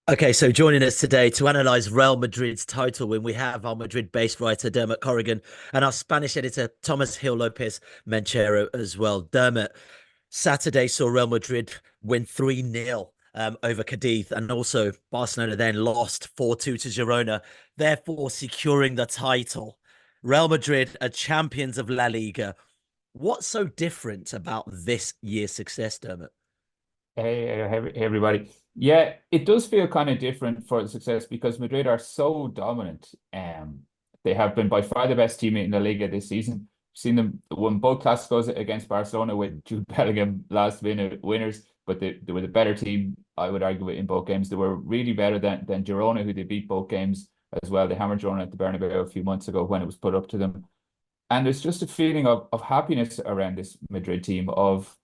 Okay, so joining us today to analyze Real Madrid's title win, we have our Madrid-based writer Dermot Corrigan and our Spanish editor Tomas Hill Lopez-Menchero as well. Dermot, Saturday saw Real Madrid win 3-0 over Cadiz, and also Barcelona then lost 4-2 to Girona, therefore securing the title. Real Madrid are champions of La Liga. What's so different about this year's success, Dermot? Hey, everybody. Yeah, it does feel kind of different for the success because Madrid are so dominant. They have been by far the best team in the Liga this season. Seen them won both Clásicos against Barcelona with Jude Bellingham last winners, but they were the better team, I would argue, in both games. They were really better than Girona, who they beat both games as well. They hammered Girona at the Bernabeu a few months ago when it was put up to them. And there's just a feeling of happiness around this Madrid team of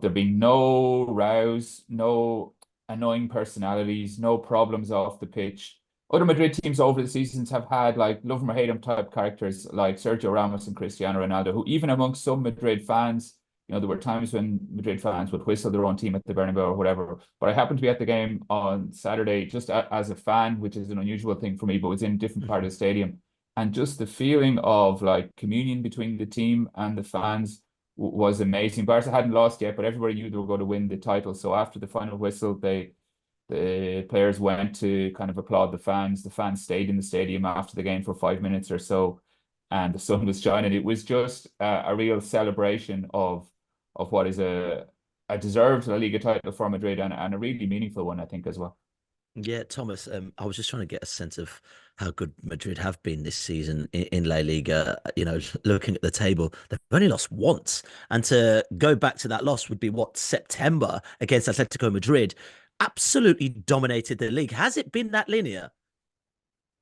there being no rows, no annoying personalities, no problems off the pitch. Other Madrid teams over the seasons have had like love 'em or hate 'em type characters like Sergio Ramos and Cristiano Ronaldo, who even amongst some Madrid fans, there were times when Madrid fans would whistle their own team at the Bernabeu or whatever. But I happened to be at the game on Saturday just as a fan, which is an unusual thing for me, but was in a different part of the stadium. And just the feeling of like communion between the team and the fans was amazing. Barca hadn't lost yet, but everybody knew they were going to win the title. So after the final whistle, the players went to kind of applaud the fans. The fans stayed in the stadium after the game for 5 minutes or so, and the sun was shining. It was just a real celebration of what is a deserved La Liga title for Madrid and a really meaningful one, I think, as well. Yeah, Thomas, I was just trying to get a sense of how good Madrid have been this season in La Liga. Looking at the table, they've only lost once. And to go back to that loss would be what, September against Atletico Madrid. Absolutely dominated the league. Has it been that linear?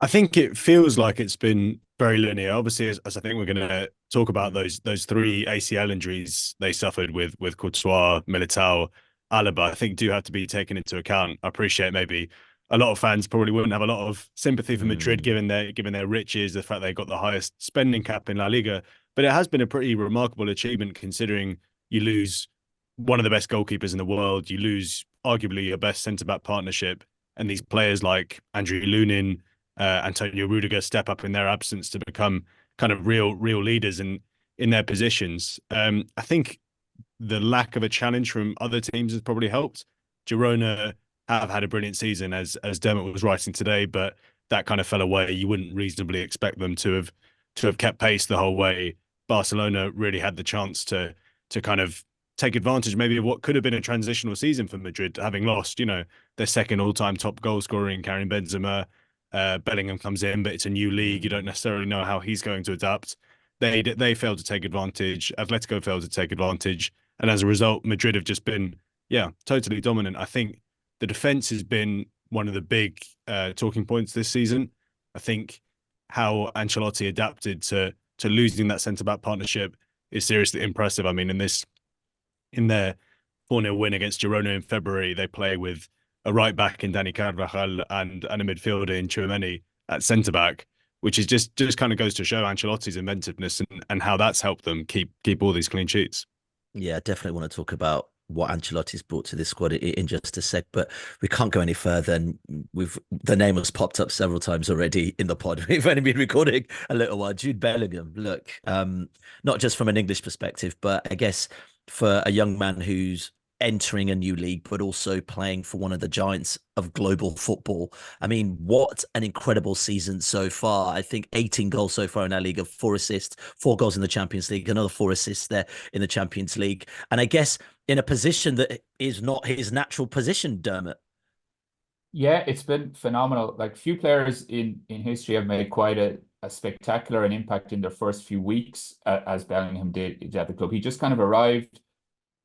I think it feels like it's been very linear. Obviously, as I think we're going to talk about those three ACL injuries they suffered with Courtois, Militao, Alaba, I think do have to be taken into account. I appreciate maybe a lot of fans probably wouldn't have a lot of sympathy for Madrid Mm. given their riches, the fact they got the highest spending cap in La Liga. But it has been a pretty remarkable achievement considering you lose one of the best goalkeepers in the world, you lose arguably your best centre back partnership, and these players like Andrew Lunin, Antonio Rudiger step up in their absence to become kind of real leaders in their positions. I think the lack of a challenge from other teams has probably helped. Girona have had a brilliant season, as Dermot was writing today, but that kind of fell away. You wouldn't reasonably expect them to have kept pace the whole way. Barcelona really had the chance to kind of take advantage maybe of what could have been a transitional season for Madrid, having lost, their second all-time top goal scorer in Karim Benzema. Bellingham comes in, but it's a new league. You don't necessarily know how he's going to adapt. They failed to take advantage. Atletico failed to take advantage, and as a result, Madrid have just been totally dominant. I think the defense has been one of the big talking points this season. I think how Ancelotti adapted to losing that centre back partnership is seriously impressive. I mean, in their 4-0 win against Girona in February, they play with a right back in Dani Carvajal and a midfielder in Tchouameni at centre back, which is just kind of goes to show Ancelotti's inventiveness and how that's helped them keep all these clean sheets. Yeah, I definitely want to talk about what Ancelotti's brought to this squad in just a sec, but we can't go any further. And the name has popped up several times already in the pod. We've only been recording a little while. Jude Bellingham, look, not just from an English perspective, but I guess for a young man who's entering a new league, but also playing for one of the giants of global football. I mean, what an incredible season so far. I think 18 goals so far in our league, 4 assists, 4 goals in the Champions League, another 4 assists there in the Champions League. And I guess in a position that is not his natural position, Dermot. Yeah, it's been phenomenal. Like few players in history have made quite a spectacular an impact in their first few weeks, as Bellingham did at the club. He just kind of arrived.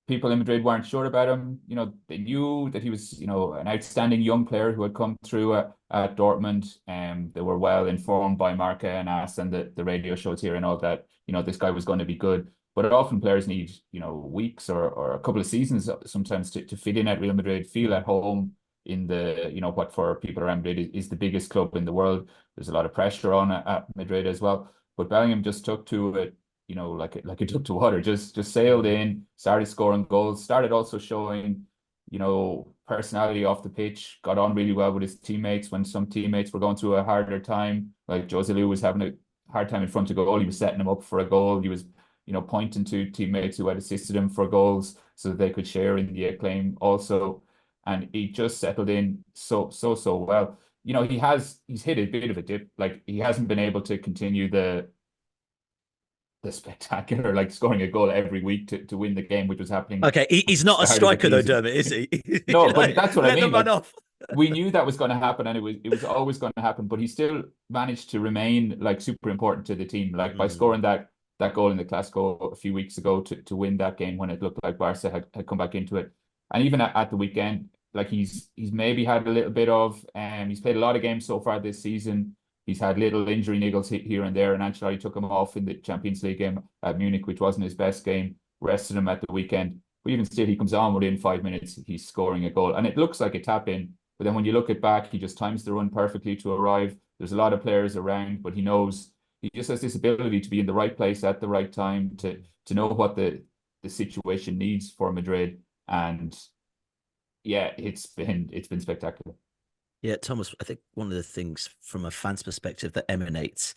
People in Madrid weren't sure about him. They knew that he was, an outstanding young player who had come through at Dortmund. They were well informed by Marca and As and the radio shows here and all that, this guy was going to be good. But often players need, weeks or a couple of seasons sometimes to fit in at Real Madrid, feel at home in the, what for people around Madrid is the biggest club in the world. There's a lot of pressure on at Madrid as well. But Bellingham just took to it, like it took to water, just sailed in, started scoring goals, started also showing personality off the pitch, got on really well with his teammates when some teammates were going through a harder time. Like Joselu was having a hard time in front of goal. He was setting him up for a goal. He was, pointing to teammates who had assisted him for goals so that they could share in the acclaim also. And he just settled in so well. He's hit a bit of a dip. Like he hasn't been able to continue the spectacular, like scoring a goal every week to win the game, which was happening. Okay, he's not a striker though, Dermot, is he? No, but that's what I let mean. the man off. We knew that was going to happen, and it was always going to happen. But he still managed to remain like super important to the team, like by scoring that goal in the Clasico a few weeks ago to win that game when it looked like Barca had come back into it. And even at the weekend, like he's maybe had a little bit of, he's played a lot of games so far this season. He's had little injury niggles here and there, and Ancelotti took him off in the Champions League game at Munich, which wasn't his best game, rested him at the weekend. But even still, he comes on within 5 minutes, he's scoring a goal. And it looks like a tap-in, but then when you look at back, he just times the run perfectly to arrive. There's a lot of players around, but he just has this ability to be in the right place at the right time, to know what the situation needs for Madrid. And yeah, it's been spectacular. Yeah, Thomas, I think one of the things from a fan's perspective that emanates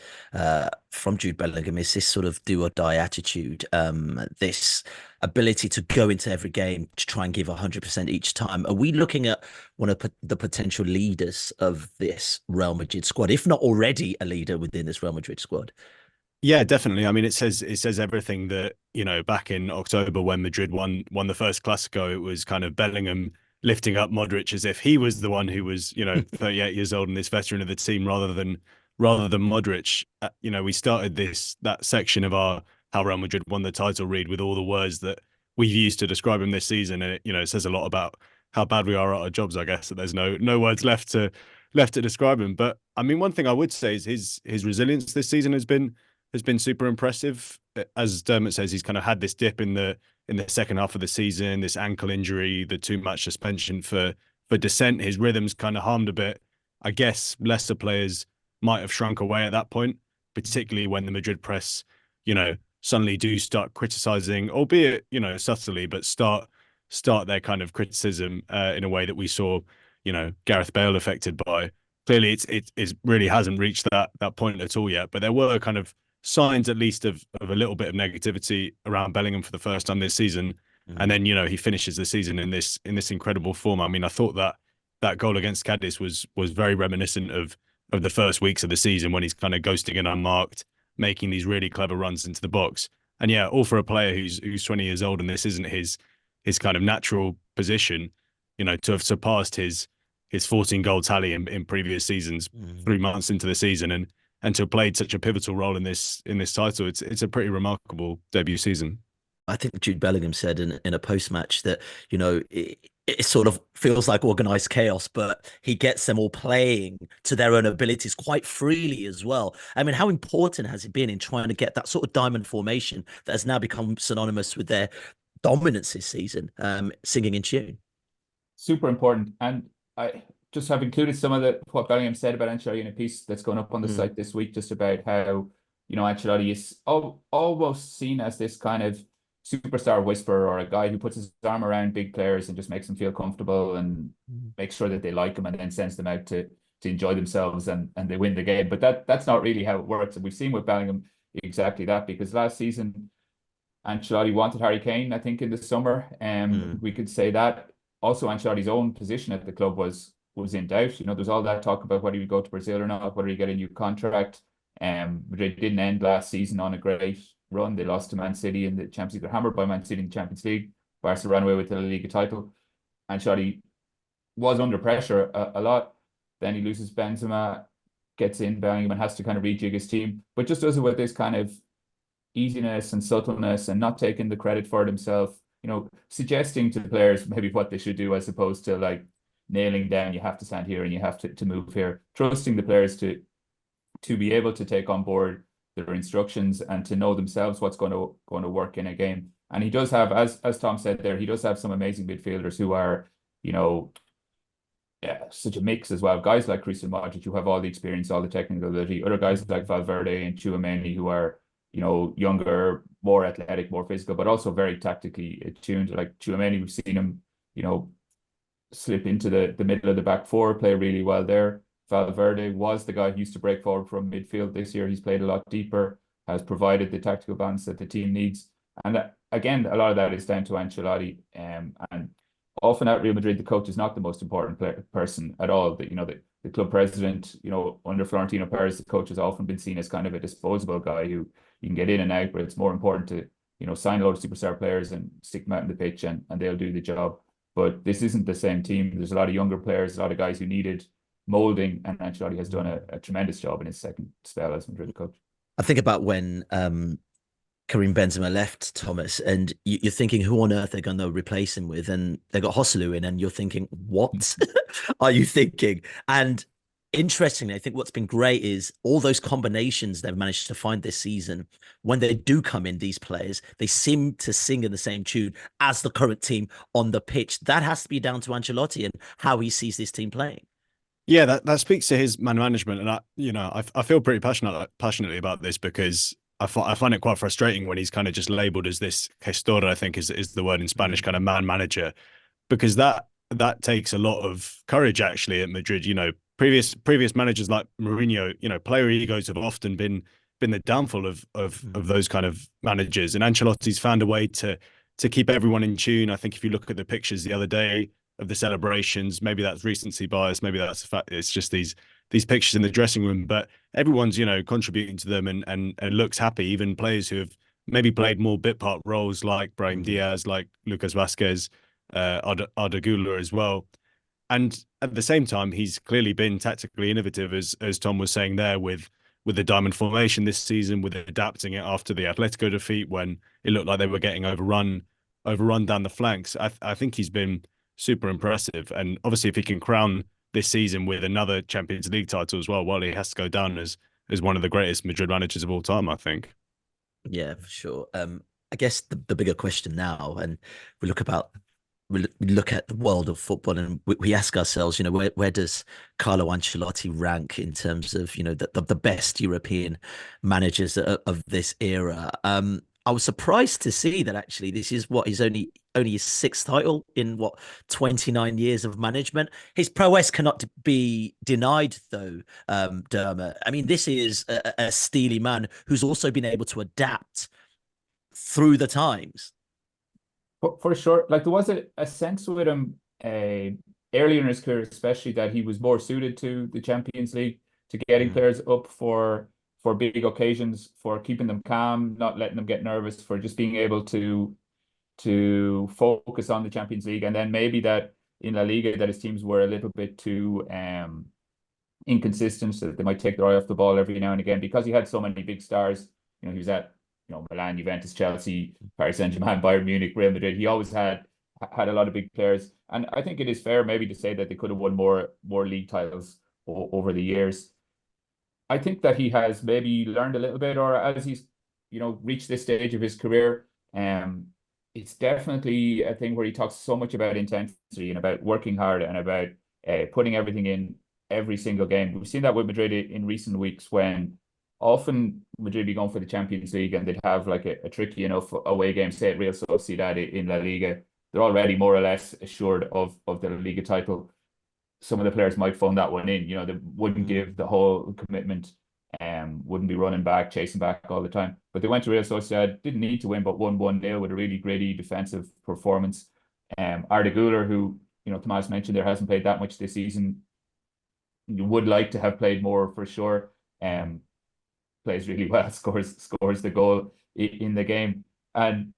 from Jude Bellingham is this sort of do or die attitude, this ability to go into every game to try and give 100% each time. Are we looking at one of the potential leaders of this Real Madrid squad, if not already a leader within this Real Madrid squad? Yeah, definitely. I mean, it says everything that, back in October when Madrid won the first Clasico, it was kind of Bellingham lifting up Modric as if he was the one who was, 38 years old and this veteran of the team rather than Modric. We started that section of our how Real Madrid won the title read with all the words that we've used to describe him this season, and it says a lot about how bad we are at our jobs, I guess, that there's no words left to describe him. But I mean, one thing I would say is his resilience this season has been super impressive. As Dermot says, he's kind of had this dip in the second half of the season, this ankle injury, the 2-match suspension for descent. His rhythm's kind of harmed a bit. I guess lesser players might have shrunk away at that point, particularly when the Madrid press, suddenly do start criticizing, albeit, subtly, but start their kind of criticism in a way that we saw, Gareth Bale affected by. Clearly, it really hasn't reached that point at all yet, but there were kind of signs at least of a little bit of negativity around Bellingham for the first time this season. And then, he finishes the season in this incredible form. I mean, I thought that goal against Cadiz was very reminiscent of the first weeks of the season when he's kind of ghosting and unmarked, making these really clever runs into the box. And yeah, all for a player who's 20 years old and this isn't his kind of natural position, to have surpassed his 14 goal tally in previous seasons, 3 months into the season, and to have played such a pivotal role in this title. It's a pretty remarkable debut season. I think Jude Bellingham said in a post-match that, it sort of feels like organized chaos, but he gets them all playing to their own abilities quite freely as well. I mean, how important has it been in trying to get that sort of diamond formation that has now become synonymous with their dominance this season, singing in tune? Super important. And I just have included some of what Bellingham said about Ancelotti in a piece that's going up on the site this week, just about how, Ancelotti is almost seen as this kind of superstar whisperer, or a guy who puts his arm around big players and just makes them feel comfortable and makes sure that they like him, and then sends them out to enjoy themselves and they win the game. But that's not really how it works. And we've seen with Bellingham exactly that, because last season Ancelotti wanted Harry Kane, I think, in the summer. We could say that. Also, Ancelotti's own position at the club was in doubt. There's all that talk about whether he would go to Brazil or not, whether he get a new contract. Madrid didn't end last season on a great run. They lost to Man City in the Champions League. They're hammered by Man City in the Champions League. Barca ran away with the Liga title. Ancelotti was under pressure a lot. Then he loses Benzema, gets in Bellingham, and has to kind of rejig his team, but just does it with this kind of easiness and subtleness, and not taking the credit for it himself. Suggesting to the players maybe what they should do, as opposed to like nailing down, you have to stand here and you have to move here. Trusting the players to be able to take on board their instructions and to know themselves what's going to work in a game. And he does have, as Tom said there, he does have some amazing midfielders who are, such a mix as well. Guys like Christian Modric, who have all the experience, all the technical ability. Other guys like Valverde and Tchouaméni, who are, younger, more athletic, more physical, but also very tactically attuned. Like Tchouaméni, we've seen him, slip into the middle of the back four, play really well there. Valverde was the guy who used to break forward from midfield. This year he's played a lot deeper, has provided the tactical balance that the team needs. And again, a lot of that is down to Ancelotti. And often at Real Madrid, the coach is not the most important person at all. The club president, under Florentino Perez, the coach has often been seen as kind of a disposable guy who you can get in and out, but it's more important to, sign a lot of superstar players and stick them out in the pitch and they'll do the job. But this isn't the same team. There's a lot of younger players, a lot of guys who needed molding, and Ancelotti has done a tremendous job in his second spell as Madrid coach. I think about when Karim Benzema left, Thomas, and you're thinking, who on earth they're going to replace him with? And they got Joselu in, and you're thinking, what are you thinking? And interestingly, I think what's been great is all those combinations they've managed to find this season. When they do come in, these players, they seem to sing in the same tune as the current team on the pitch. That has to be down to Ancelotti and how he sees this team playing. Yeah, that speaks to his man management, and I feel pretty passionately about this because I find it quite frustrating when he's kind of just labelled as this gestor, I think is the word in Spanish, kind of man manager, because that takes a lot of courage actually at Madrid. Previous managers like Mourinho, player egos have often been the downfall of those kind of managers, and Ancelotti's found a way to keep everyone in tune. I think if you look at the pictures the other day of the celebrations, maybe that's recency bias, maybe that's the fact it's just these pictures in the dressing room, but everyone's contributing to them and looks happy. Even players who have maybe played more bit part roles like Brahim Diaz, like Lucas Vazquez, Arda Güler as well. And at the same time, he's clearly been tactically innovative, as Tom was saying there, with the diamond formation this season, with adapting it after the Atletico defeat when it looked like they were getting overrun down the flanks. I think he's been super impressive. And obviously, if he can crown this season with another Champions League title as well, he has to go down as one of the greatest Madrid managers of all time, I think. Yeah, for sure. I guess the bigger question now, and we look at the world of football and we ask ourselves, where does Carlo Ancelotti rank in terms of, the best European managers of this era? I was surprised to see that actually this is his only his sixth title in 29 years of management. His prowess cannot be denied, though, Dermot. I mean, this is a steely man who's also been able to adapt through the times. For sure, like there was a sense with him earlier in his career, especially that he was more suited to the Champions League, to getting players up for big occasions, for keeping them calm, not letting them get nervous, for just being able to focus on the Champions League. And then maybe that in La Liga that his teams were a little bit too inconsistent, so that they might take their eye off the ball every now and again, because he had so many big stars. He was at Milan, Juventus, Chelsea, Paris Saint-Germain, Bayern Munich, Real Madrid. He always had a lot of big players, and I think it is fair maybe to say that they could have won more league titles over the years. I think that he has maybe learned a little bit, or as he's reached this stage of his career, it's definitely a thing where he talks so much about intensity and about working hard and about putting everything in every single game. We've seen that with Madrid in recent weeks, when often Madrid be going for the Champions League and they'd have like a tricky enough away game, say at Real Sociedad in La Liga. They're already more or less assured of the La Liga title. Some of the players might phone that one in. They wouldn't give the whole commitment, wouldn't be running back, chasing back all the time. But they went to Real Sociedad, didn't need to win, but won 1-0 with a really gritty defensive performance. Arda Güler, who Tomas mentioned there, hasn't played that much this season. You would like to have played more for sure. Plays really well, scores the goal in the game. And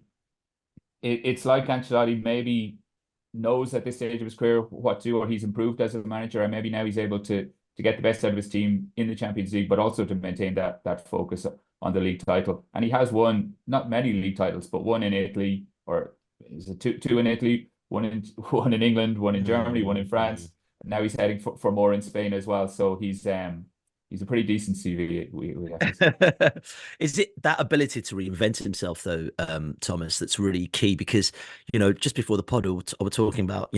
it's like Ancelotti maybe knows at this stage of his career what to do, or he's improved as a manager, and maybe now he's able to get the best out of his team in the Champions League, but also to maintain that focus on the league title. And he has won not many league titles, but one in Italy, or is it two in Italy, one in England, one in Germany, one in France. And now he's heading for more in Spain as well. So he's a pretty decent CV, we have to say. Is it that ability to reinvent himself, though, Thomas, that's really key? Because, just before the pod, we're talking about,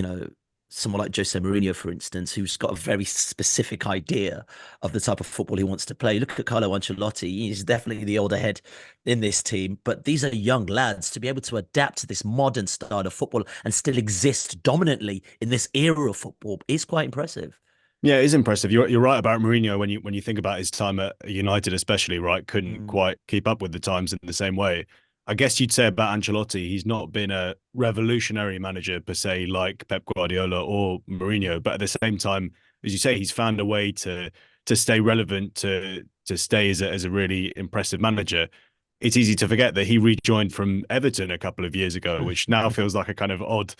someone like Jose Mourinho, for instance, who's got a very specific idea of the type of football he wants to play. Look at Carlo Ancelotti. He's definitely the older head in this team, but these are young lads to be able to adapt to this modern style of football and still exist dominantly in this era of football is quite impressive. Yeah, it is impressive. You're right about Mourinho when you think about his time at United, especially, right? Couldn't Mm. quite keep up with the times in the same way. I guess you'd say about Ancelotti, he's not been a revolutionary manager per se, like Pep Guardiola or Mourinho, but at the same time, as you say, he's found a way to stay relevant, to stay as a really impressive manager. It's easy to forget that he rejoined from Everton a couple of years ago, which now feels like a kind of odd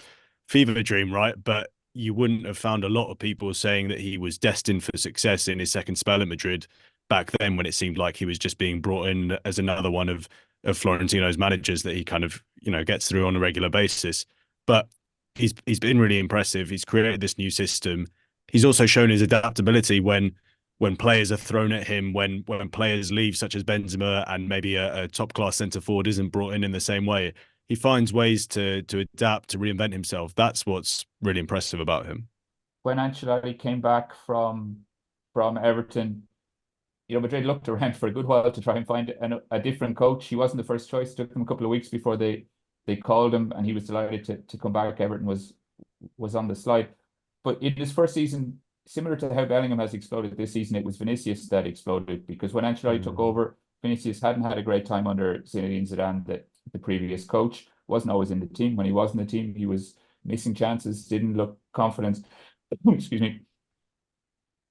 fever dream, right? But you wouldn't have found a lot of people saying that he was destined for success in his second spell at Madrid back then, when it seemed like he was just being brought in as another one of Florentino's managers that he kind of, gets through on a regular basis. But he's been really impressive. He's created this new system. He's also shown his adaptability when players are thrown at him, when players leave, such as Benzema, and maybe a top class centre forward isn't brought in the same way. He finds ways to adapt, to reinvent himself. That's what's really impressive about him. When Ancelotti came back from Everton, Madrid looked around for a good while to try and find a different coach. He wasn't the first choice. It took them a couple of weeks before they called him, and he was delighted to come back. Everton was on the slide. But in his first season, similar to how Bellingham has exploded this season, it was Vinicius that exploded, because when Ancelotti took over, Vinicius hadn't had a great time under Zinedine Zidane, the previous coach. Wasn't always in the team. When he was in the team, he was missing chances, didn't look confident. Excuse me.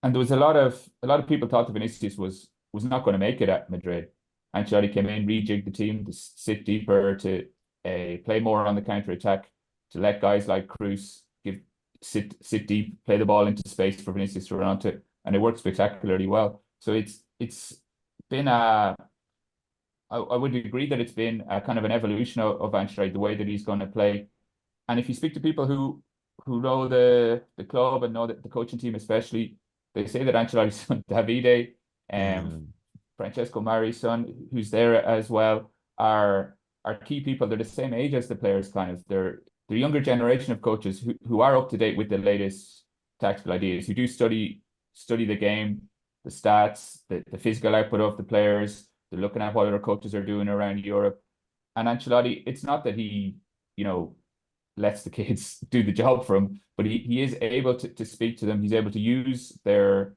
And there was a lot of people thought that Vinicius was not going to make it at Madrid. Ancelotti came in, rejigged the team to sit deeper, to play more on the counter attack, to let guys like Cruz sit deep, play the ball into space for Vinicius to run onto, and it worked spectacularly well. So it's been I would agree that it's been a kind of an evolution of Ancelotti, the way that he's going to play. And if you speak to people who know the club and know that the coaching team especially, they say that Ancelotti's son Davide, Francesco Mari's son, who's there as well, are key people. They're the same age as the players, kind of. They're the younger generation of coaches who are up to date with the latest tactical ideas, who do study the game, the stats, the physical output of the players. They're looking at what other coaches are doing around Europe. And Ancelotti, it's not that he, lets the kids do the job for him, but he is able to speak to them. He's able to use their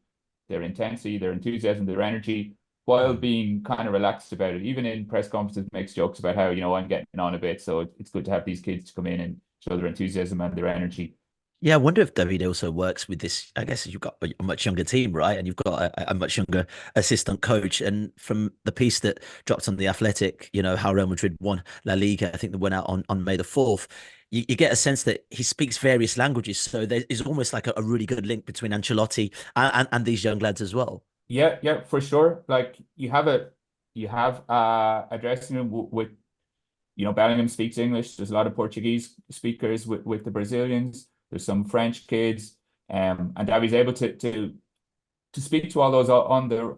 intensity, their enthusiasm, their energy, while being kind of relaxed about it. Even in press conferences, makes jokes about how, I'm getting on a bit, so it's good to have these kids to come in and show their enthusiasm and their energy. Yeah, I wonder if David also works with this. I guess you've got a much younger team, right? And you've got a much younger assistant coach. And from the piece that dropped on The Athletic, how Real Madrid won La Liga, I think they went out on May the 4th. You get a sense that he speaks various languages. So there is almost like a really good link between Ancelotti and these young lads as well. Yeah, for sure. Like you have a dressing room with Bellingham speaks English. There's a lot of Portuguese speakers with the Brazilians. There's some French kids, and Davi's able to speak to all those on their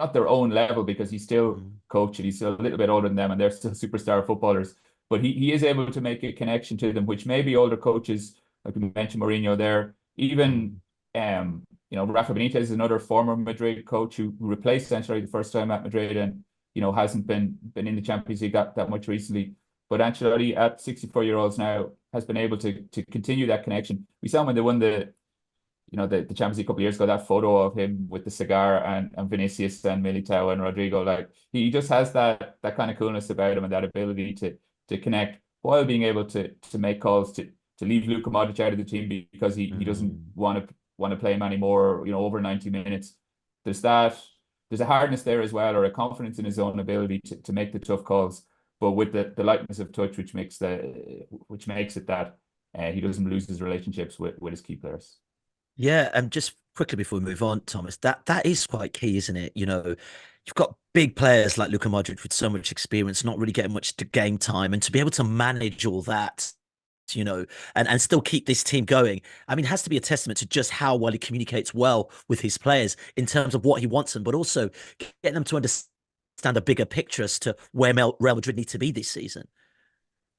not their own level, because he's still coaching. He's still a little bit older than them, and they're still superstar footballers. But he is able to make a connection to them, which maybe older coaches, like we mentioned Mourinho there, even Rafa Benitez is another former Madrid coach who replaced Ancelotti the first time at Madrid, and hasn't been in the Champions League that much recently. But Ancelotti, at 64-year-olds now, has been able to continue that connection. We saw him when they won the Champions League a couple of years ago, that photo of him with the cigar and Vinicius and Militao and Rodrigo. Like he just has that kind of coolness about him, and that ability to connect while being able to make calls to leave Luka Modric out of the team because he doesn't want to play him anymore, over 90 minutes. There's a hardness there as well, or a confidence in his own ability to make the tough calls, but with the lightness of touch, which makes it that he doesn't lose his relationships with his key players. Yeah, and just quickly before we move on, Thomas, that is quite key, isn't it? You've got big players like Luka Modric with so much experience, not really getting much to game time, and to be able to manage all that, and still keep this team going. I mean, it has to be a testament to just how well he communicates well with his players in terms of what he wants them, but also getting them to understand a bigger picture as to where Real Madrid need to be this season.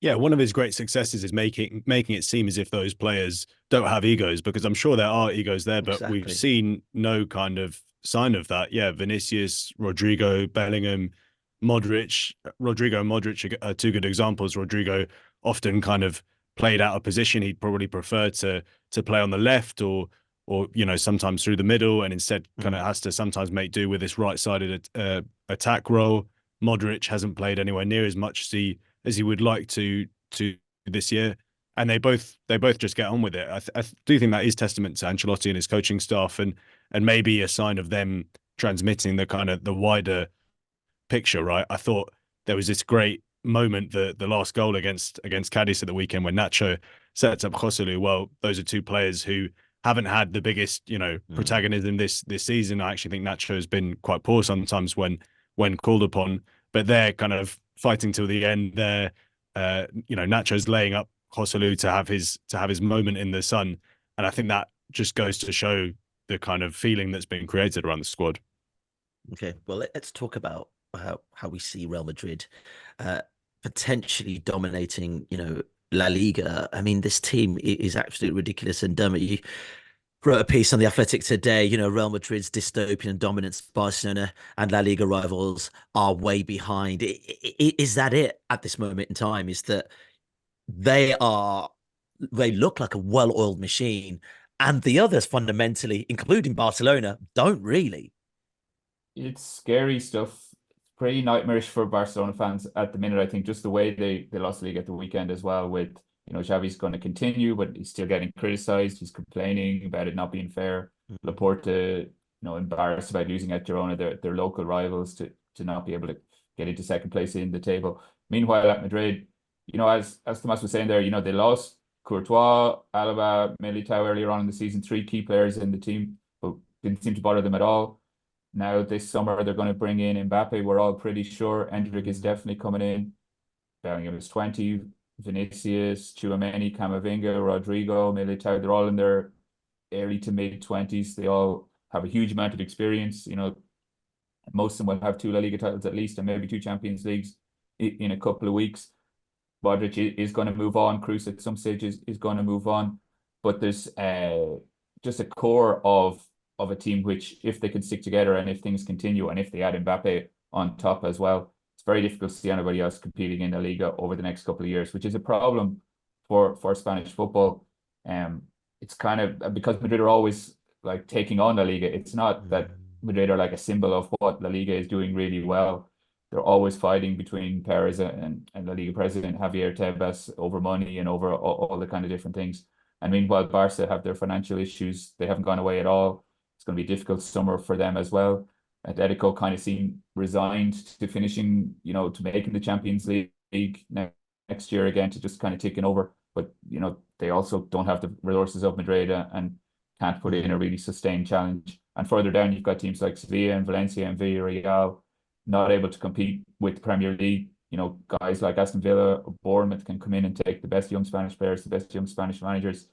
Yeah, one of his great successes is making it seem as if those players don't have egos, because I'm sure there are egos there, but we've Exactly. seen no kind of sign of that. Yeah, Vinicius, Rodrigo, Bellingham, Modric. Rodrigo and Modric are two good examples. Rodrigo often kind of played out of position. He'd probably prefer to play on the left, or sometimes through the middle, and instead kind of has to sometimes make do with this right-sided attack role. Modric hasn't played anywhere near as much as he would like to this year, and they both just get on with it. I do think that is testament to Ancelotti and his coaching staff, and maybe a sign of them transmitting the kind of the wider picture. Right, I thought there was this great moment, the last goal against Cadiz at the weekend, when Nacho sets up Joselu. Well, those are two players who haven't had the biggest protagonism this season. I actually think Nacho has been quite poor sometimes when called upon, but they're kind of fighting till the end. There, Nacho's laying up Joselu to have his moment in the sun, and I think that just goes to show the kind of feeling that's been created around the squad. Okay, well, let's talk about how we see Real Madrid potentially dominating, La Liga. I mean, this team is absolutely ridiculous. And Dermot, you wrote a piece on The Athletic today. Real Madrid's dystopian dominance, Barcelona and La Liga rivals are way behind. Is that it at this moment in time? Is that they look like a well-oiled machine, and the others fundamentally, including Barcelona, don't really. It's scary stuff. It's pretty nightmarish for Barcelona fans at the minute. I think just the way they lost the league at the weekend as well, with Xavi's going to continue, but he's still getting criticized. He's complaining about it not being fair. Laporta, embarrassed about losing at Girona, their local rivals, to not be able to get into second place in the table. Meanwhile, at Madrid, as Tomas was saying there, they lost Courtois, Alaba, Militao earlier on in the season, three key players in the team, but didn't seem to bother them at all. Now this summer they're going to bring in Mbappe. We're all pretty sure Endrick is definitely coming in. Bellingham is 20. Vinicius, Tchouaméni, Camavinga, Rodrigo, Militao, they're all in their early to mid 20s. They all have a huge amount of experience. Most of them will have two La Liga titles at least, and maybe two Champions Leagues in a couple of weeks. Modric is going to move on. Kroos at some stage is going to move on. But there's just a core of a team which, if they can stick together and if things continue, and if they add Mbappe on top as well, it's very difficult to see anybody else competing in the Liga over the next couple of years, which is a problem for Spanish football. It's kind of because Madrid are always like taking on La Liga. It's not that Madrid are like a symbol of what La Liga is doing really well. They're always fighting between Perez and La Liga president Javier Tebas over money and over all the kind of different things. And meanwhile, Barca have their financial issues. They haven't gone away at all. It's going to be a difficult summer for them as well. Atletico kind of seem resigned to finishing, to making the Champions League next year again, to just kind of taking over. But, they also don't have the resources of Madrid and can't put in a really sustained challenge. And further down, you've got teams like Sevilla and Valencia and Villarreal not able to compete with the Premier League. Guys like Aston Villa or Bournemouth can come in and take the best young Spanish players, the best young Spanish managers.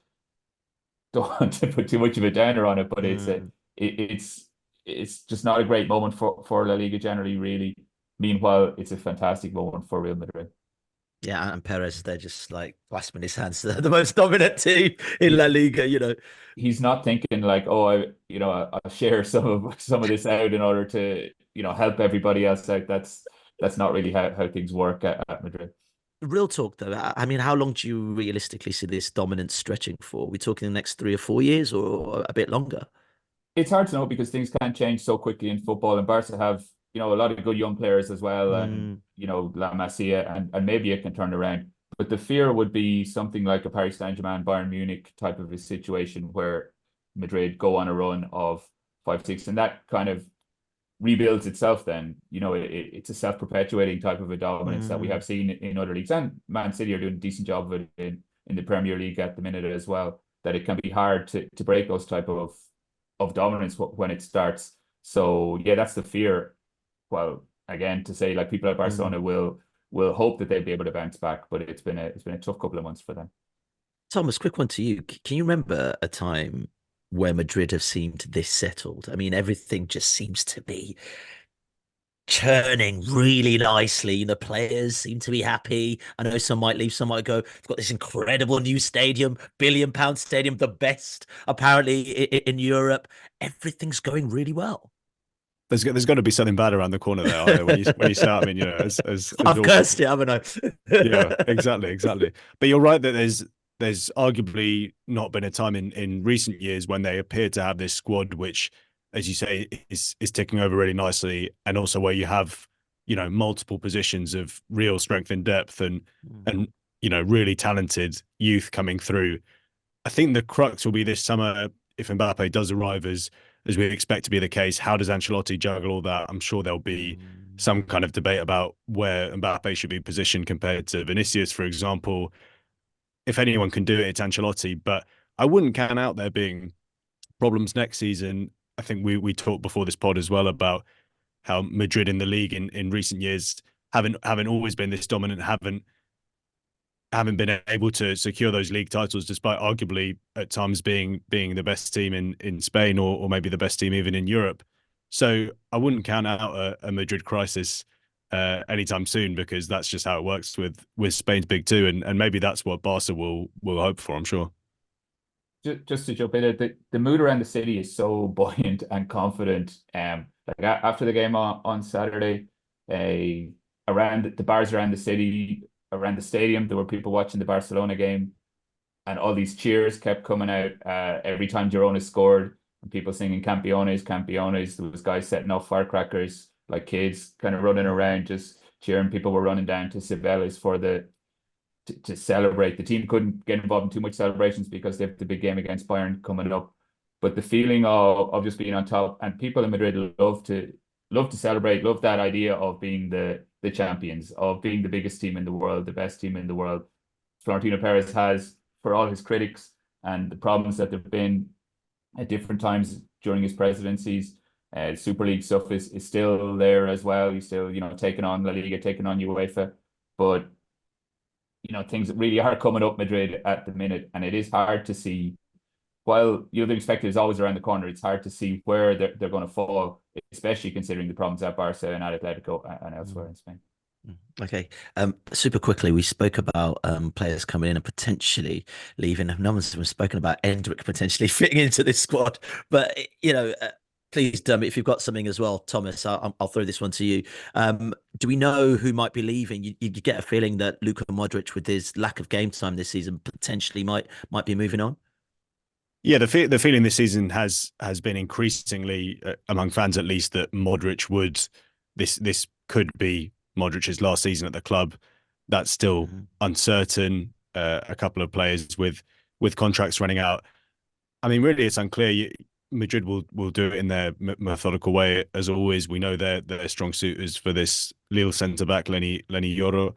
Don't want to put too much of a downer on it, but it's just not a great moment for La Liga generally, really. Meanwhile, it's a fantastic moment for Real Madrid. Yeah, and Perez, they're just like clasping his hands. They're the most dominant team in La Liga. He's not thinking like, oh, I'll share some of this out in order to, help everybody else out. That's not really how things work at Madrid. Real talk, though. I mean, how long do you realistically see this dominance stretching for? Are we talking the next 3 or 4 years, or a bit longer? It's hard to know because things can change so quickly in football, and Barca have, a lot of good young players as well, and La Masia, and maybe it can turn around. But the fear would be something like a Paris Saint-Germain, Bayern Munich type of a situation where Madrid go on a run of 5-6, and that kind of rebuilds itself. Then it's a self-perpetuating type of a dominance that we have seen in other leagues, and Man City are doing a decent job of it in the Premier League at the minute as well. That it can be hard to break those type of dominance when it starts. So yeah, that's the fear. Well, again, to say like people at Barcelona will hope that they'll be able to bounce back, but it's been a tough couple of months for them. Thomas, quick one to you. Can you remember a time where Madrid have seemed this settled? I mean, everything just seems to be churning really nicely. The players seem to be happy. I know some might leave, some might go. They've got this incredible new stadium, £1 billion stadium, the best apparently in Europe. Everything's going really well. There's got to be something bad around the corner there, Ayo, when you start. I mean, as I've awful. cursed it, haven't I? Yeah, exactly. But you're right that there's arguably not been a time in recent years when they appear to have this squad, which, as you say, is ticking over really nicely, and also where you have, multiple positions of real strength and depth, and really talented youth coming through. I think the crux will be this summer if Mbappe does arrive as we expect to be the case. How does Ancelotti juggle all that? I'm sure there'll be some kind of debate about where Mbappe should be positioned compared to Vinicius, for example. If anyone can do it, it's Ancelotti. But I wouldn't count out there being problems next season. I think we talked before this pod as well about how Madrid in the league in recent years haven't always been this dominant, haven't been able to secure those league titles, despite arguably at times being the best team in Spain or maybe the best team even in Europe. So I wouldn't count out a Madrid crisis anytime soon, because that's just how it works with Spain's big two, and maybe that's what Barca will hope for, I'm sure. Just to jump in, the mood around the city is so buoyant and confident. Like after the game on Saturday, around the bars around the city, around the stadium, there were people watching the Barcelona game, and all these cheers kept coming out every time Girona scored, and people singing "Campeones, Campeones." There was guys setting off firecrackers like kids, kind of running around just cheering. People were running down to Cibeles to celebrate. The team couldn't get involved in too much celebrations because they have the big game against Bayern coming up. But the feeling of just being on top, and people in Madrid love to celebrate, love that idea of being the champions, of being the biggest team in the world, the best team in the world. Florentino Perez has, for all his critics and the problems that there have been at different times during his presidencies, Super League stuff is still there as well. He's still, taking on La Liga, taking on UEFA. But, things really are coming up Madrid at the minute, and it is hard to see. While the other expected is always around the corner, it's hard to see where they're going to fall, especially considering the problems at Barca and at Atletico and elsewhere in Spain. Okay. Super quickly, we spoke about players coming in and potentially leaving. No one's even spoken about Endrick potentially fitting into this squad. But, please, Dermot, if you've got something as well, Thomas, I'll throw this one to you. Do we know who might be leaving? You get a feeling that Luka Modric, with his lack of game time this season, potentially might be moving on. Yeah, the feeling this season has been increasingly, among fans at least, that Modric this could be Modric's last season at the club. That's still uncertain. A couple of players with contracts running out. I mean, really, it's unclear. Madrid will do it in their methodical way as always. We know their strong suitors for this Lille centre back Lenny Yoro,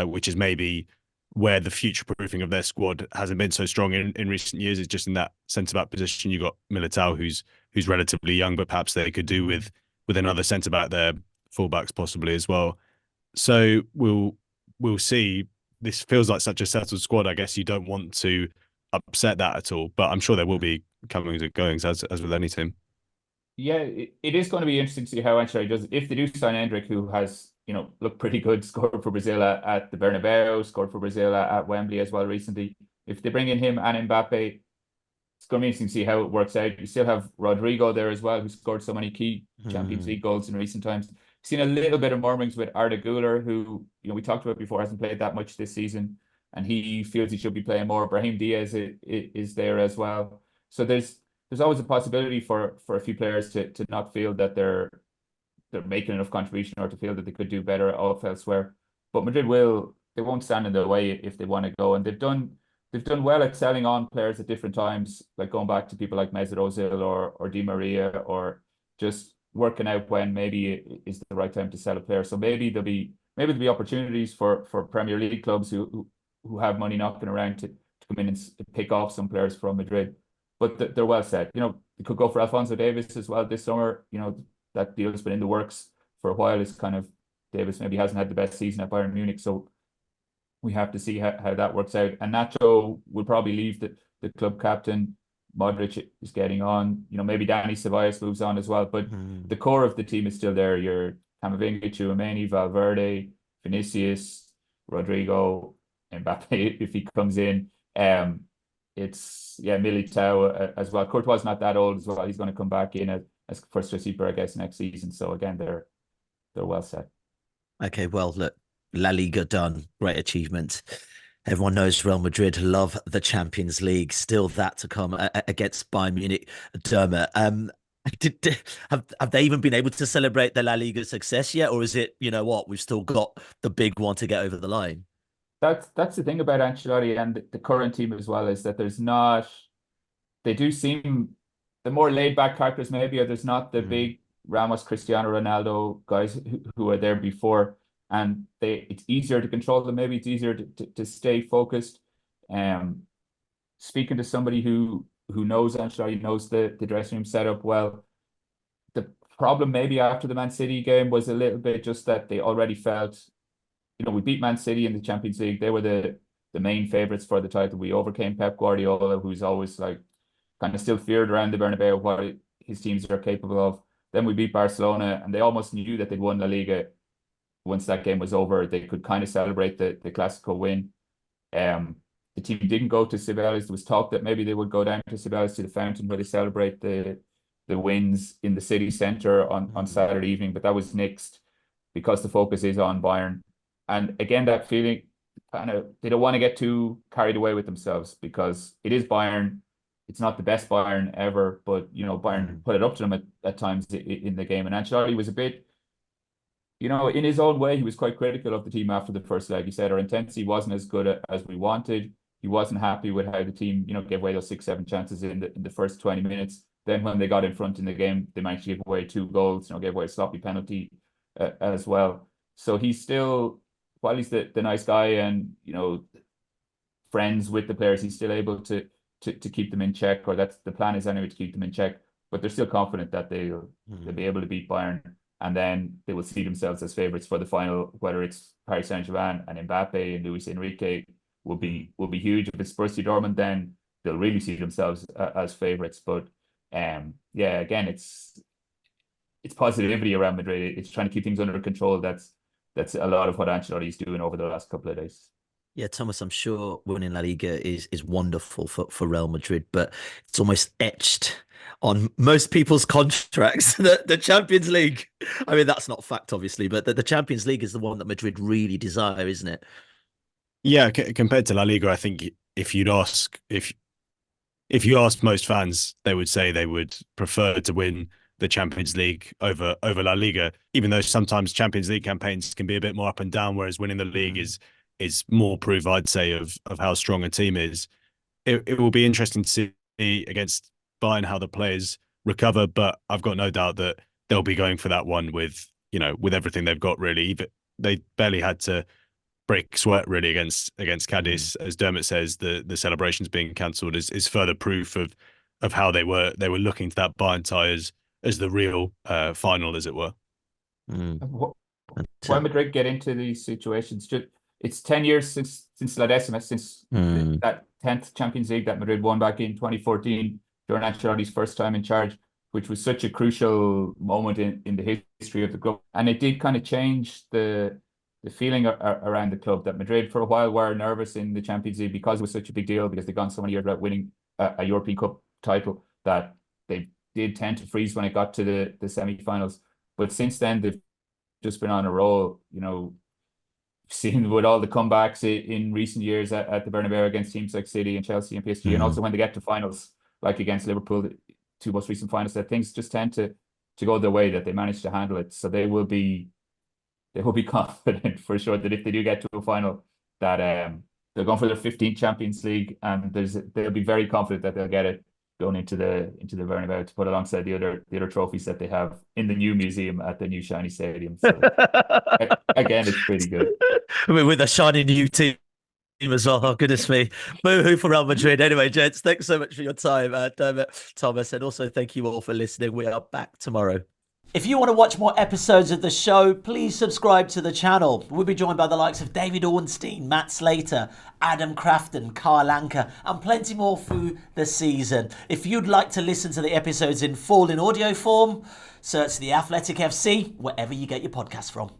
which is maybe where the future proofing of their squad hasn't been so strong in recent years. It's just in that centre back position. You got Militao, who's relatively young, but perhaps they could do with another centre back there, fullbacks possibly as well. So we'll see. This feels like such a settled squad. I guess you don't want to upset that at all, but I'm sure there will be comings and goings as with any team. Yeah, it is going to be interesting to see how Ancelotti does it. If they do sign Endrick, who has, looked pretty good, scored for Brazil at the Bernabeu, scored for Brazil at Wembley as well recently. If they bring in him and Mbappe, it's going to be interesting to see how it works out. You still have Rodrigo there as well, who scored so many key Champions League goals in recent times. Seen a little bit of murmurings with Arda Güler, who, we talked about before, hasn't played that much this season, and he feels he should be playing more. Brahim Diaz is there as well. So there's always a possibility for a few players to not feel that they're making enough contribution, or to feel that they could do better off elsewhere. But Madrid they won't stand in their way if they want to go, and they've done well at selling on players at different times, like going back to people like Mesut Ozil or Di Maria, or just working out when maybe is the right time to sell a player. So maybe there'll be opportunities for Premier League clubs who have money knocking around to come in and pick off some players from Madrid. But they're well set. They could go for Alphonso Davies as well this summer. That deal's been in the works for a while. It's kind of, Davies maybe hasn't had the best season at Bayern Munich, so we have to see how that works out. And Nacho will probably leave the club captain. Modric is getting on. Maybe Dani Ceballos moves on as well. But the core of the team is still there. Your Camavinga, Tchouaméni, Valverde, Vinicius, Rodrigo, Mbappe if he comes in. It's Militao as well. Courtois not that old as well. He's going to come back in as first receiver, I guess, next season. So again, they're well set. Okay, well, look, La Liga done. Great achievement. Everyone knows Real Madrid love the Champions League. Still that to come against Bayern Munich. Dermot, have they even been able to celebrate the La Liga success yet? Or is it, you know what, we've still got the big one to get over the line? That's the thing about Ancelotti and the current team as well, is that they do seem the more laid back characters maybe, or there's not the big Ramos, Cristiano Ronaldo guys who are there before, and it's easier to control them. Maybe it's easier to stay focused. Speaking to somebody who knows Ancelotti, knows the dressing room setup well, the problem maybe after the Man City game was a little bit just that they already felt, we beat Man City in the Champions League. They were the main favourites for the title. We overcame Pep Guardiola, who's always like kind of still feared around the Bernabeu what his teams are capable of. Then we beat Barcelona, and they almost knew that they'd won La Liga. Once that game was over, they could kind of celebrate the Clásico win. The team didn't go to Cibeles. There was talk that maybe they would go down to Cibeles to the fountain where they celebrate the wins in the city centre on Saturday evening, but that was nixed because the focus is on Bayern. And again, that feeling they don't want to get too carried away with themselves, because it is Bayern. It's not the best Bayern ever, but Bayern put it up to them at times in the game. And Ancelotti was a bit, in his own way, he was quite critical of the team after the first leg. He said our intensity wasn't as good as we wanted. He wasn't happy with how the team, gave away those 6-7 chances in the first 20 minutes. Then when they got in front in the game, they managed to give away 2 goals, gave away a sloppy penalty as well. So he's still, while he's the nice guy and, friends with the players, he's still able to keep them in check, or that's the plan is anyway, to keep them in check. But they're still confident that they'll be able to beat Bayern, and then they will see themselves as favourites for the final. Whether it's Paris Saint-Germain and Mbappe and Luis Enrique will be huge. If it's Borussia Dortmund, then they'll really see themselves as favourites. But again, it's positivity around Madrid. It's trying to keep things under control. That's a lot of what Ancelotti's doing over the last couple of days. Yeah, Thomas, I'm sure winning La Liga is wonderful for Real Madrid, but it's almost etched on most people's contracts. The Champions League, I mean, that's not fact, obviously, but the Champions League is the one that Madrid really desire, isn't it? Yeah, compared to La Liga, I think if you asked most fans, they would say they would prefer to win the Champions League over La Liga, even though sometimes Champions League campaigns can be a bit more up and down, whereas winning the league is more proof, I'd say, of how strong a team is. It will be interesting to see against Bayern how the players recover, but I've got no doubt that they'll be going for that one with everything they've got, really. They barely had to break sweat really against Cadiz. As Dermot says, the celebrations being cancelled is further proof of how they were looking to that Bayern tie as the real final, as it were. Why Madrid get into these situations? It's 10 years since La Decima, since that 10th Champions League that Madrid won back in 2014 during Ancelotti's first time in charge, which was such a crucial moment in the history of the club. And it did kind of change the feeling around the club, that Madrid for a while were nervous in the Champions League because it was such a big deal, because they'd gone so many years without winning a European Cup title, that they did tend to freeze when it got to the semi-finals. But since then, they've just been on a roll. Seen with all the comebacks in recent years at the Bernabeu against teams like City and Chelsea and PSG, and also when they get to finals, like against Liverpool, the 2 most recent finals, that things just tend to go their way, that they manage to handle it. So they will be confident for sure that if they do get to a final, that they're going for their 15th Champions League, and they'll be very confident that they'll get it going into the Bernabeu to put alongside the other trophies that they have in the new museum at the new shiny stadium. So again, it's pretty good. I mean, with a shiny new team as well. Oh, goodness me. Boo-hoo for Real Madrid. Anyway, gents, thanks so much for your time, Thomas, and also thank you all for listening. We are back tomorrow. If you want to watch more episodes of the show, please subscribe to the channel. We'll be joined by the likes of David Ornstein, Matt Slater, Adam Crafton, Carl Anker, and plenty more through the season. If you'd like to listen to the episodes in full in audio form, search The Athletic FC wherever you get your podcasts from.